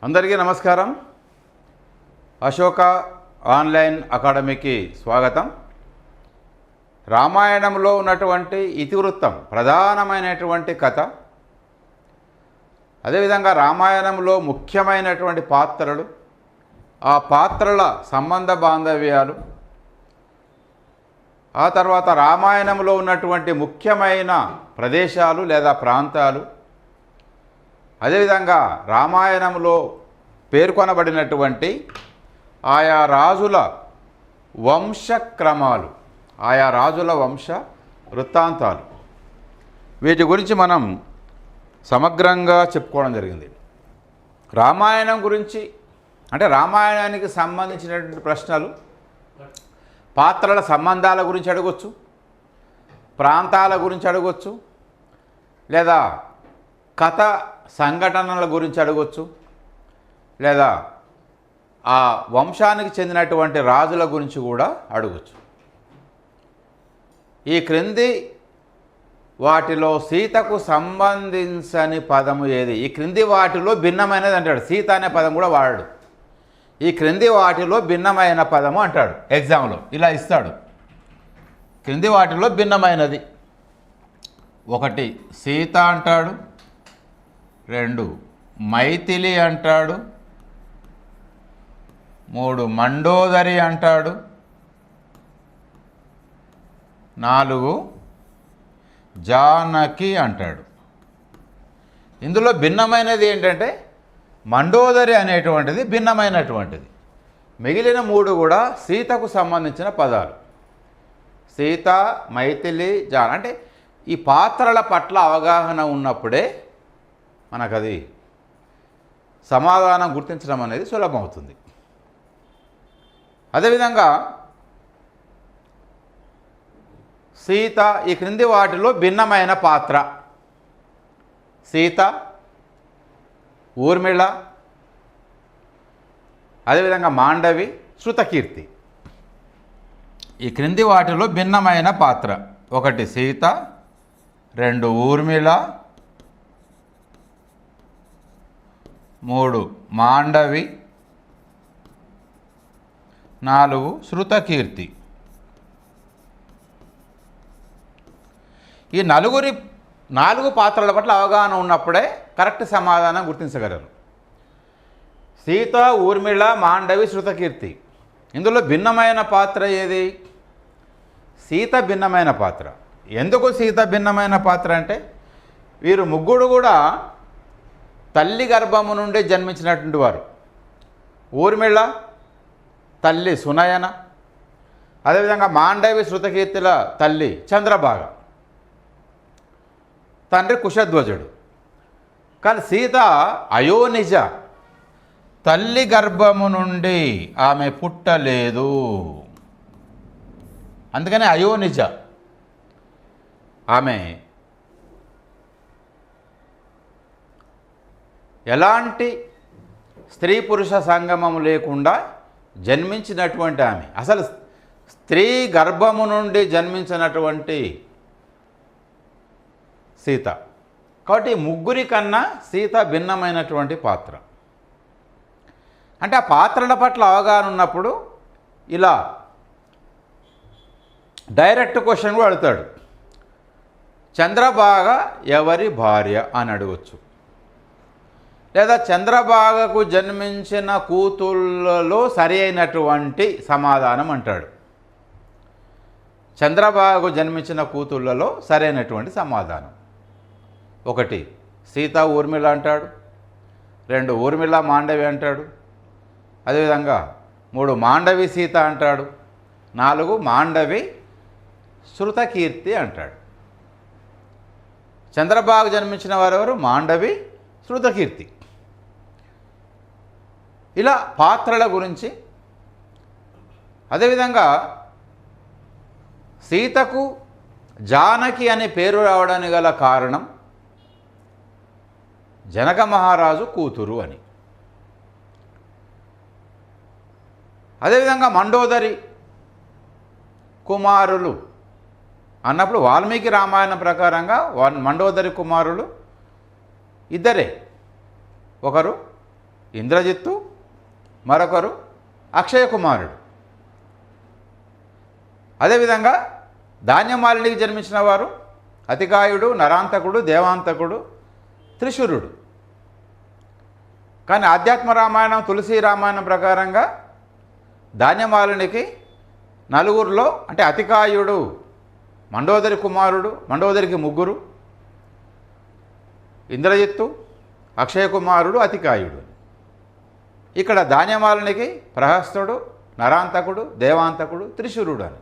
అందరికీ నమస్కారం. అశోక ఆన్లైన్ అకాడమీకి స్వాగతం. రామాయణంలో ఉన్నటువంటి ఇతివృత్తం ప్రధానమైనటువంటి కథ, అదేవిధంగా రామాయణంలో ముఖ్యమైనటువంటి పాత్రలు, ఆ పాత్రల సంబంధ బాంధవ్యాలు, ఆ తర్వాత రామాయణంలో ఉన్నటువంటి ముఖ్యమైన ప్రదేశాలు లేదా ప్రాంతాలు, అదేవిధంగా రామాయణంలో పేర్కొనబడినటువంటి ఆయా రాజుల వంశక్రమాలు, ఆయా రాజుల వంశ వృత్తాంతాలు, వీటి గురించి మనం సమగ్రంగా చెప్పుకోవడం జరిగింది. రామాయణం గురించి అంటే రామాయణానికి సంబంధించినటువంటి ప్రశ్నలు పాత్రల సంబంధాల గురించి అడగొచ్చు, ప్రాంతాల గురించి అడగొచ్చు, లేదా కథ సంఘటనల గురించి అడగొచ్చు, లేదా ఆ వంశానికి చెందినటువంటి రాజుల గురించి కూడా అడగొచ్చు. ఈ క్రింది వాటిలో సీతకు సంబంధించని పదము ఏది? ఈ క్రింది వాటిలో భిన్నమైనది అంటాడు. సీత అనే పదం కూడా వాడాడు. ఈ క్రింది వాటిలో భిన్నమైన పదము అంటాడు. ఎగ్జామ్లో ఇలా ఇస్తాడు. క్రింది వాటిలో భిన్నమైనది, ఒకటి సీత అంటాడు, 2 మైథిలి అంటాడు, 3 మండోదరి అంటాడు, 4 జానకి అంటాడు. ఇందులో భిన్నమైనది ఏంటంటే మండోదరి అనేటువంటిది భిన్నమైనటువంటిది. మిగిలిన 3 కూడా సీతకు సంబంధించిన పదాలు. సీత, మైథిలి, జాన అంటే ఈ పాత్రల పట్ల అవగాహన ఉన్నప్పుడే మనకది సమాధానం గుర్తించడం అనేది సులభమవుతుంది. అదేవిధంగా సీత ఈ క్రింది వాటిలో భిన్నమైన పాత్ర. సీత, ఊర్మిళ, అదేవిధంగా మాండవి, శృతకీర్తి. ఈ క్రింది వాటిలో భిన్నమైన పాత్ర, ఒకటి సీత, 2 ఊర్మిళ, 3 మాండవి, 4 శృతకీర్తి. ఈ 4 పాత్రల పట్ల అవగాహన ఉన్నప్పుడే కరెక్ట్ సమాధానం గుర్తించగలరు. సీత, ఊర్మిళ, మాండవి, శృతకీర్తి. ఇందులో భిన్నమైన పాత్ర ఏది? సీత భిన్నమైన పాత్ర. ఎందుకు సీత భిన్నమైన పాత్ర అంటే వీరు ముగ్గురు కూడా తల్లి గర్భము నుండి జన్మించినటువంటి వారు. ఊర్మిళ తల్లి సునయన, అదేవిధంగా మాండవి, శృతకీర్తిల తల్లి చంద్రభాగ, తండ్రి కుశధ్వజుడు. కానీ సీత అయోనిజ, తల్లి గర్భము నుండి ఆమె పుట్టలేదు, అందుకని అయోనిజ. ఆమె ఎలాంటి స్త్రీ పురుష సంగమం లేకుండా జన్మించినటువంటి ఆమె. అసలు స్త్రీ గర్భము నుండి జన్మించినటువంటి సీత. కాబట్టి ముగ్గురి కన్నా సీత భిన్నమైనటువంటి పాత్ర. అంటే ఆ పాత్రల పట్ల అవగాహన ఉన్నప్పుడు ఇలా డైరెక్ట్ క్వశ్చన్ కూడా అడుగుతాడు. చంద్రభాగ ఎవరి భార్య అని అడగవచ్చు, లేదా చంద్రభాగకు జన్మించిన కూతుళ్ళలో సరి అయినటువంటి సమాధానం అంటాడు. చంద్రభాగకు జన్మించిన కూతుళ్ళలో సరైనటువంటి సమాధానం, ఒకటి సీత ఊర్మిళ అంటాడు, 2 ఊర్మిళ మాండవి అంటాడు, అదేవిధంగా 3 మాండవి సీత అంటాడు, 4 మాండవి శృతకీర్తి అంటాడు. చంద్రభాగకు జన్మించిన వారెవరు? మాండవి, శృతకీర్తి. ఇలా పాత్రల గురించి. అదేవిధంగా సీతకు జానకి అనే పేరు రావడానికి గల కారణం జనక మహారాజు కూతురు అని. అదేవిధంగా మండోదరి కుమారులు అన్నప్పుడు వాల్మీకి రామాయణం ప్రకారంగా మండోదరి కుమారులు ఇద్దరే. ఒకరు ఇంద్రజిత్తు, మరొకరు అక్షయ కుమారుడు. అదేవిధంగా ధాన్యమాలినికి జన్మించిన వారు అతికాయుడు, నరాంతకుడు, దేవాంతకుడు, త్రిశూరుడు. కానీ ఆధ్యాత్మ రామాయణం, తులసి రామాయణం ప్రకారంగా ధాన్యమాలినికి నలుగురిలో అంటే అతికాయుడు మండోదరి కుమారుడు, మండోదరికి ముగ్గురు, ఇంద్రజిత్తు, అక్షయ కుమారుడు, అతికాయుడు. ఇక్కడ ధాన్యమాలినికి ప్రహస్తుడు, నరాంతకుడు, దేవాంతకుడు, త్రిశూరుడు అని.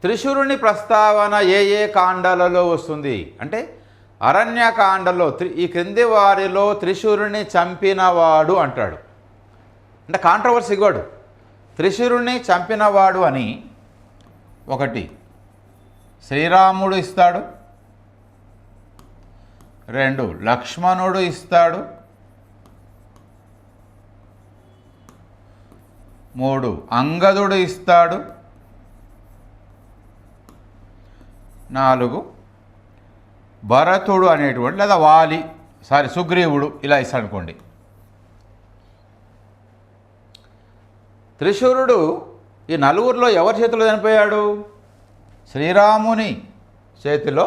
త్రిశూరుని ప్రస్తావన ఏ ఏ కాండాలలో వస్తుంది అంటే అరణ్యకాండలో ఈ క్రింది వారిలో త్రిశూరుని చంపినవాడు అంటాడు. అంటే కాంట్రవర్సీ వాడు త్రిశూరుని చంపినవాడు అని ఒకటి శ్రీరాముడు ఇస్తాడు, 2 లక్ష్మణుడు ఇస్తాడు, 3 అంగదుడు ఇస్తాడు, 4 భరతుడు అనేటువంటి లేదా సుగ్రీవుడు ఇలా ఇస్తాడు అనుకోండి. త్రిశూరుడు ఈ నలుగురిలో ఎవరి చేతిలో చనిపోయాడు? శ్రీరాముని చేతిలో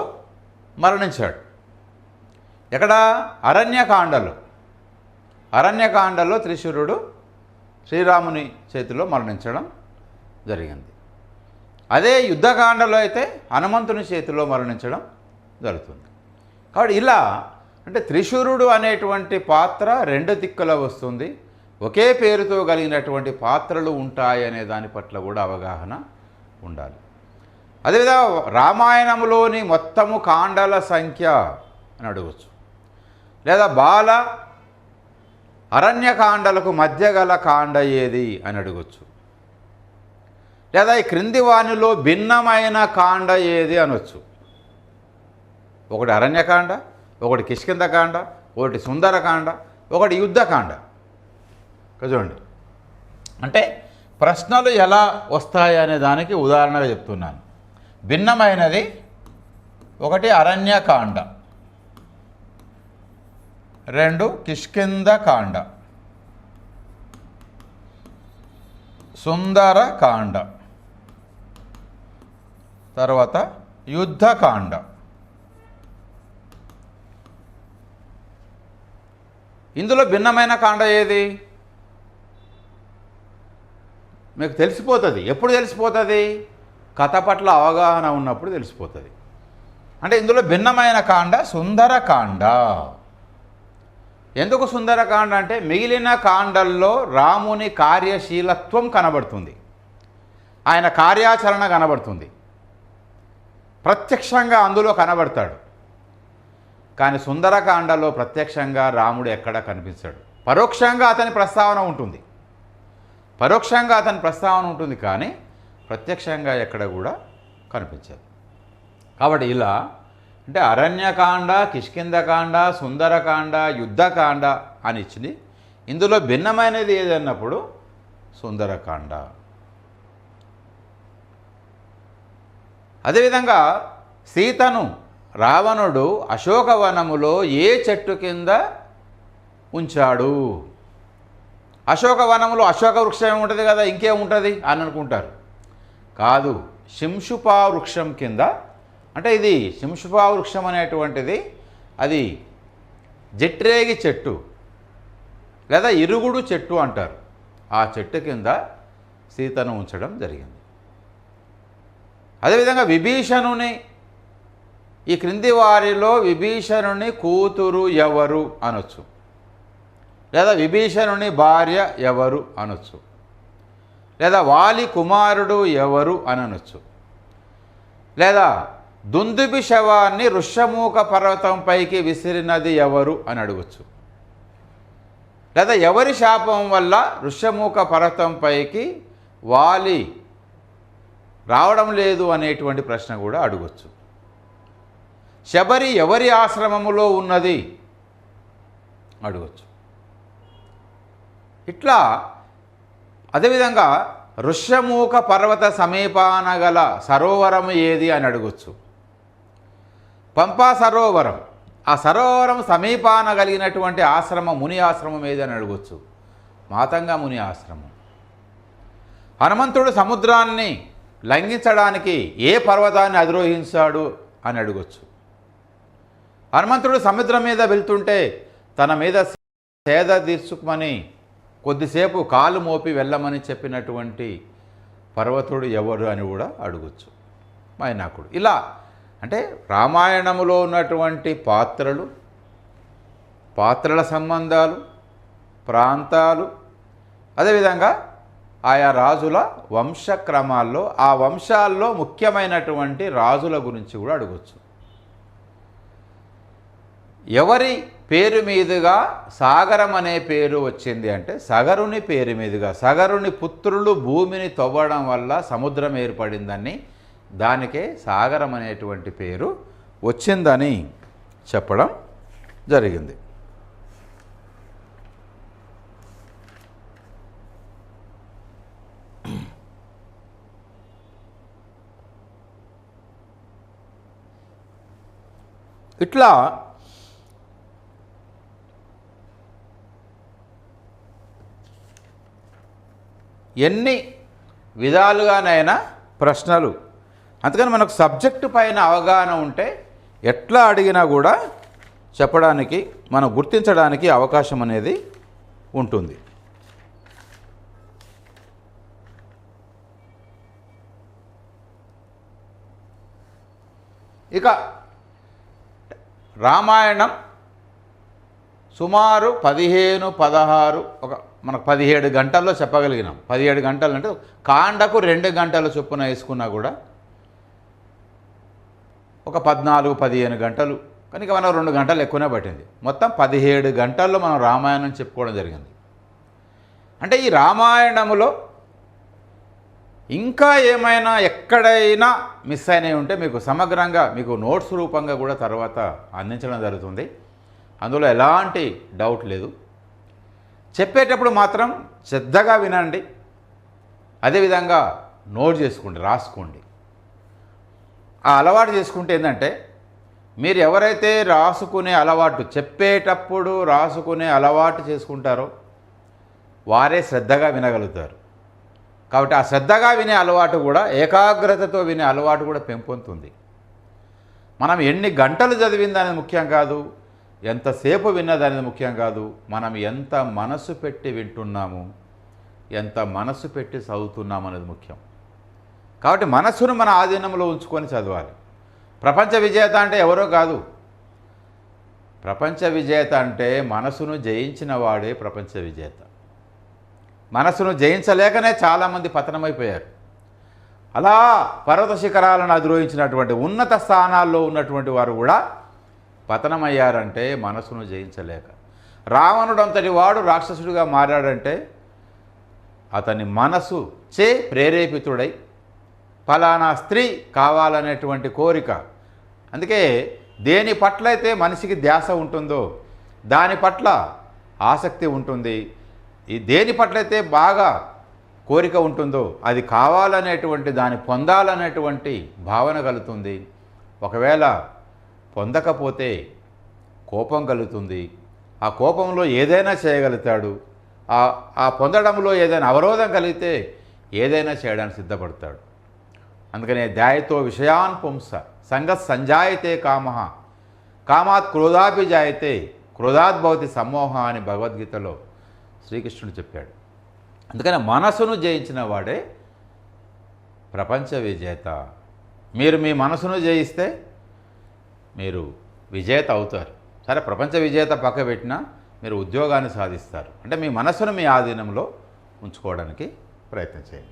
మరణించాడు. ఎక్కడ? అరణ్యకాండలో త్రిశూరుడు శ్రీరాముని చేతిలో మరణించడం జరిగింది. అదే యుద్ధకాండలో అయితే హనుమంతుని చేతిలో మరణించడం జరుగుతుంది. కాబట్టి ఇలా అంటే త్రిశూరుడు అనేటువంటి పాత్ర 2 దిక్కుల వస్తుంది. ఒకే పేరుతో కలిగినటువంటి పాత్రలు ఉంటాయనే దాని పట్ల కూడా అవగాహన ఉండాలి. అదేవిధంగా రామాయణంలోని మొత్తము కాండల సంఖ్య అని అడగవచ్చు, లేదా అరణ్యకాండలకు మధ్య గల కాండ ఏది అని అడగవచ్చు, లేదా ఈ క్రింది వానిలో భిన్నమైన కాండ ఏది అనొచ్చు. ఒకటి అరణ్యకాండ, ఒకటి కిష్కింధకాండ, ఒకటి సుందరకాండ, ఒకటి యుద్ధకాండ. చూడండి, అంటే ప్రశ్నలు ఎలా వస్తాయి అనే దానికి ఉదాహరణగా చెప్తున్నాను. భిన్నమైనది ఒకటి అరణ్యకాండ, 2 కిష్కింధకాండ, సుందరకాండ, తర్వాత యుద్ధకాండ. ఇందులో భిన్నమైన కాండ ఏది? మీకు తెలిసిపోతుంది. ఎప్పుడు తెలిసిపోతుంది? కథ పట్ల అవగాహన ఉన్నప్పుడు తెలిసిపోతుంది. అంటే ఇందులో భిన్నమైన కాండ సుందరకాండ. ఎందుకు సుందరకాండ అంటే మిగిలిన కాండల్లో రాముని కార్యశీలత్వం కనబడుతుంది, ఆయన కార్యాచరణ కనబడుతుంది, ప్రత్యక్షంగా అందులో కనబడతాడు. కానీ సుందరకాండలో ప్రత్యక్షంగా రాముడు ఎక్కడ కనిపించాడు. పరోక్షంగా అతని ప్రస్తావన ఉంటుంది, కానీ ప్రత్యక్షంగా ఎక్కడ కూడా కనిపించదు. కాబట్టి ఇలా అంటే అరణ్యకాండ, కిష్కింధకాండ, సుందరకాండ, యుద్ధకాండ అని ఇచ్చింది. ఇందులో భిన్నమైనది ఏదన్నప్పుడు సుందరకాండ. అదేవిధంగా సీతను రావణుడు అశోకవనములో ఏ చెట్టు కింద ఉంచాడు? అశోకవనములో అశోక వృక్షం ఉంటుంది కదా, ఇంకేముంటుంది అని అనుకుంటారు. కాదు, శింషుపా వృక్షం కింద. అంటే ఇది శింషుపా వృక్షం అనేటువంటిది అది జట్రేగి చెట్టు లేదా ఇరుగుడు చెట్టు అంటారు. ఆ చెట్టు కింద సీతను ఉంచడం జరిగింది. అదేవిధంగా విభీషణుని ఈ క్రింది వారిలో విభీషణుని కూతురు ఎవరు అనొచ్చు, లేదా విభీషణుని భార్య ఎవరు అనొచ్చు, లేదా వాలి కుమారుడు ఎవరు అని అనొచ్చు, లేదా దుందుబి శవాన్ని ఋష్యమూక పర్వతంపైకి విసిరినది ఎవరు అని అడగచ్చు, లేదా ఎవరి శాపం వల్ల ఋష్యమూక పర్వతంపైకి వాలి రావడం లేదు అనేటువంటి ప్రశ్న కూడా అడగచ్చు. శబరి ఎవరి ఆశ్రమములో ఉన్నది అడగచ్చు. ఇట్లా అదేవిధంగా ఋష్యమూక పర్వత సమీపాన గల సరోవరం ఏది అని అడగచ్చు. పంపా సరోవరం ఆ సరోవరం సమీపాన కలిగినటువంటి ఆశ్రమం ముని ఆశ్రమం ఏదని అడగొచ్చు. మాతంగ ముని ఆశ్రమం. హనుమంతుడు సముద్రాన్ని లంఘించడానికి ఏ పర్వతాన్ని అధిరోహించాడు అని అడగొచ్చు. హనుమంతుడు సముద్రం మీద వెళ్తుంటే తన మీద సేద తీర్చుకుమని కొద్దిసేపు కాలు మోపి వెళ్ళమని చెప్పినటువంటి పర్వతుడు ఎవరు అని కూడా అడగొచ్చు. మైనాకుడు. ఇలా అంటే రామాయణములో ఉన్నటువంటి పాత్రల సంబంధాలు, ప్రాంతాలు, అదేవిధంగా ఆయా రాజుల వంశక్రమాల్లో ఆ వంశాల్లో ముఖ్యమైనటువంటి రాజుల గురించి కూడా అడగొచ్చు. ఎవరి పేరు మీదుగా సాగరం అనే పేరు వచ్చింది అంటే సగరుని పేరు మీదుగా, సగరుని పుత్రులు భూమిని తవ్వడం వల్ల సముద్రం ఏర్పడిందని, దానికే సాగరం అనేటువంటి పేరు వచ్చిందని చెప్పడం జరిగింది. ఇట్లా ఎన్ని విధాలుగానైనా ప్రశ్నలు. అందుకని మనకు సబ్జెక్టు పైన అవగాహన ఉంటే ఎట్లా అడిగినా కూడా చెప్పడానికి, మనం గుర్తించడానికి అవకాశం అనేది ఉంటుంది. ఇక రామాయణం సుమారు 15-16 మనకు 17 గంటల్లో చెప్పగలిగినాం. 17 గంటలు అంటే కాండకు 2 గంటల చొప్పున వేసుకున్నా కూడా ఒక 14-15 గంటలు, కనుక మనం 2 గంటలు ఎక్కువనే పట్టింది. మొత్తం 17 గంటల్లో మనం రామాయణం చెప్పుకోవడం జరిగింది. అంటే ఈ రామాయణములో ఇంకా ఏమైనా ఎక్కడైనా మిస్ అయినవి ఉంటే మీకు సమగ్రంగా మీకు నోట్స్ రూపంగా కూడా తర్వాత అందించడం జరుగుతుంది. అందులో ఎలాంటి డౌట్ లేదు. చెప్పేటప్పుడు మాత్రం శ్రద్ధగా వినండి, అదేవిధంగా నోట్ చేసుకోండి, రాసుకోండి. ఆ అలవాటు చేసుకుంటే ఏంటంటే మీరు ఎవరైతే రాసుకునే అలవాటు, చెప్పేటప్పుడు రాసుకునే అలవాటు చేసుకుంటారో వారే శ్రద్ధగా వినగలుగుతారు. కాబట్టి ఆ శ్రద్ధగా వినే అలవాటు కూడా, ఏకాగ్రతతో వినే అలవాటు కూడా పెంపొందుతుంది. మనం ఎన్ని గంటలు చదివిందనేది ముఖ్యం కాదు, ఎంతసేపు విన్నదనేది ముఖ్యం కాదు, మనం ఎంత మనసు పెట్టి వింటున్నాము, ఎంత మనసు పెట్టి చదువుతున్నాము అనేది ముఖ్యం. కాబట్టి మనస్సును మన ఆధీనంలో ఉంచుకొని చదవాలి. ప్రపంచ విజేత అంటే ఎవరో కాదు. ప్రపంచ విజేత అంటే మనసును జయించిన వాడే ప్రపంచ విజేత. మనసును జయించలేకనే చాలామంది పతనమైపోయారు. అలా పర్వత శిఖరాలను అధిరోహించినటువంటి ఉన్నత స్థానాల్లో ఉన్నటువంటి వారు కూడా పతనమయ్యారంటే మనసును జయించలేక. రావణుడు అంతటి వాడు రాక్షసుడిగా మారాడంటే అతని మనసు చే ప్రేరేపితుడై ఫలానా స్త్రీ కావాలనేటువంటి కోరిక. అందుకే దేని పట్ల అయితే మనిషికి ధ్యాస ఉంటుందో దాని పట్ల ఆసక్తి ఉంటుంది. ఈ దేని పట్లయితే బాగా కోరిక ఉంటుందో అది కావాలనేటువంటి, దాన్ని పొందాలనేటువంటి భావన కలుగుతుంది. ఒకవేళ పొందకపోతే కోపం కలుగుతుంది. ఆ కోపంలో ఏదైనా చేయగలుగుతాడు. ఆ పొందడంలో ఏదైనా అవరోధం కలిగితే ఏదైనా చేయడానికి సిద్ధపడతాడు. అందుకనే ధ్యాయతో విషయాన్ పుంస సంగత్ సంజాయతే కామః కామాత్ క్రోధాపి జాయతే క్రోధాత్ భవతి సమ్మోహ అని భగవద్గీతలో శ్రీకృష్ణుడు చెప్పాడు. అందుకని మనసును జయించిన వాడే ప్రపంచ విజేత. మీరు మీ మనసును జయిస్తే మీరు విజేత అవుతారు. సరే, ప్రపంచ విజేత పక్క పెట్టినా మీరు ఉద్యోగాన్ని సాధిస్తారు. అంటే మీ మనసును మీ ఆధీనంలో ఉంచుకోవడానికి ప్రయత్నం చేయండి.